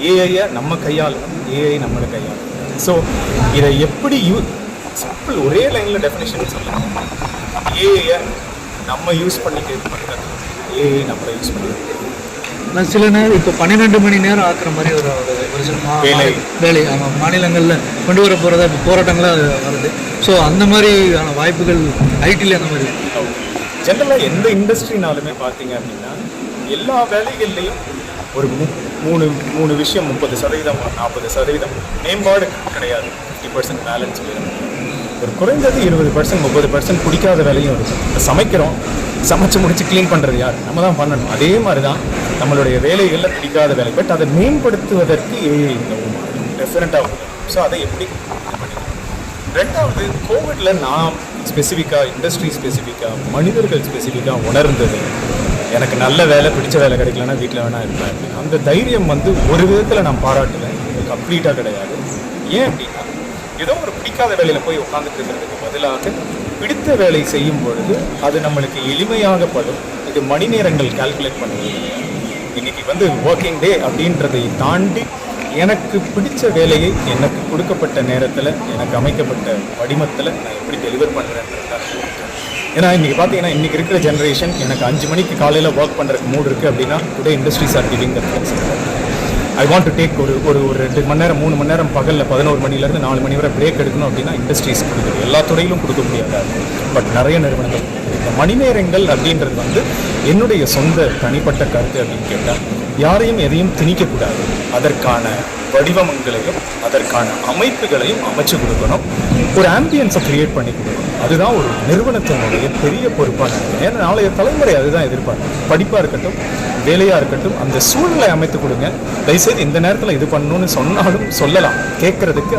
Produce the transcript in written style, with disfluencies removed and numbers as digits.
ஏஐயை நம்ம கையாளணும், ஏஐ நம்மளை கையாளணும். ஸோ இதை எப்படி சிம்பிள் ஒரே லைனில் டெஃபினேஷன் சொல்லலாம். ஏஐயை நம்ம யூஸ் பண்ணிக்கிறது, ஏஐ நம்மளை யூஸ் பண்ணிக்கிறது. சில நேரம் இப்போ 12 மணி நேரம் ஆக்குற மாதிரி ஒரு வேலை மாநிலங்களில் கொண்டு வர போகிறதா இப்போ போராட்டங்களாக வருது. ஸோ அந்த மாதிரியான வாய்ப்புகள் ஐடியில் அந்த மாதிரி ஜென்ரலாக எந்த இண்டஸ்ட்ரினாலுமே பார்த்தீங்க அப்படின்னா எல்லா வேலைகள்லையும் ஒரு மூணு விஷயம் 30% 40% மேம்பாடு கிடையாது. 50% பேலன்ஸ் வேணும். ஒரு குறைந்தது 20% 30% பிடிக்காத வேலையும் இருக்கும். இப்போ சமைக்கிறோம், சமைச்சு முடிச்சு க்ளீன் பண்ணுறது யார்? நம்ம தான் பண்ணணும். அதே மாதிரி தான் நம்மளுடைய வேலைகளில் பிடிக்காத வேலை, பட் அதை மேம்படுத்துவதற்கு ஏஐ டெஃபினட்டாக உதவும். ஸோ அதை எப்படி பண்ணிக்கலாம்? ரெண்டாவது, கோவிட்ல நான் ஸ்பெசிஃபிக்காக இண்டஸ்ட்ரி ஸ்பெசிஃபிக்காக மனிதர்கள் ஸ்பெசிஃபிக்காக உணர்ந்தது, எனக்கு நல்ல வேலை பிடிச்ச வேலை கிடைக்கலன்னா வீட்டில் வேணா இருப்பேன் அப்படின்னு. அந்த தைரியம் ஒரு விதத்தில் நான் பாராட்டுவேன், கம்ப்ளீட்டாக கிடையாது. ஏன் அப்படின்னா ஏதோ ஒரு பிடிக்காத வேலையில் போய் உட்காந்துட்டு இருக்கிறதுக்கு பதிலாக பிடித்த வேலை செய்யும் பொழுது அது நம்மளுக்கு எளிமையாகப்படும். இது மணி நேரங்கள் கால்குலேட் பண்ணுவது கிடையாது. இன்னைக்கு ஒர்க்கிங் டே அப்படின்றதை தாண்டி எனக்கு பிடிச்ச வேலையை எனக்கு கொடுக்கப்பட்ட நேரத்தில் எனக்கு அமைக்கப்பட்ட வடிவத்தில் நான் எப்படி டெலிவர் பண்ணுறேன்றதுக்காக. ஏன்னா இன்றைக்கி பார்த்தீங்கன்னா இன்றைக்கி இருக்கிற ஜென்ரேஷன் எனக்கு 5 மணிக்கு காலையில் ஒர்க் பண்ணுறதுக்கு மூடு இருக்குது அப்படின்னா today industries are giving the flexibility. I want to take ஒரு 2 மணி நேரம் 3 மணி நேரம் பகலில் 11 மணிலேருந்து 4 மணி வரை பிரேக் எடுக்கணும் அப்படின்னா இண்டஸ்ட்ரீஸ் கொடுக்குது. எல்லா துறையிலும் கொடுக்க முடியாது, பட் நிறைய நிறுவனங்கள். இந்த மணி நேரங்கள் அப்படின்றது என்னுடைய சொந்த தனிப்பட்ட கருத்து அப்படின்னு கேட்டால் யாரையும் எதையும் திணிக்கக்கூடாது. அதற்கான வடிவங்களையும் அதற்கான அமைப்புகளையும் அமைச்சு கொடுக்கணும். ஒரு ஆம்பியன்ஸை கிரியேட் பண்ணி கொடுக்கணும். அதுதான் ஒரு நிறுவனத்தினுடைய பெரிய பொறுப்பாக நினைக்கிறேன். ஏன்னா நாளைய தலைமுறை அதுதான் எதிர்பார்க்கும். படிப்பாக இருக்கட்டும், வேலையாக இருக்கட்டும், அந்த சூழ்நிலை அமைத்து கொடுங்க. தயவுசெய்து இந்த நேரத்தில் இது பண்ணணும்னு சொன்னாலும் சொல்லலாம், கேட்கறதுக்கு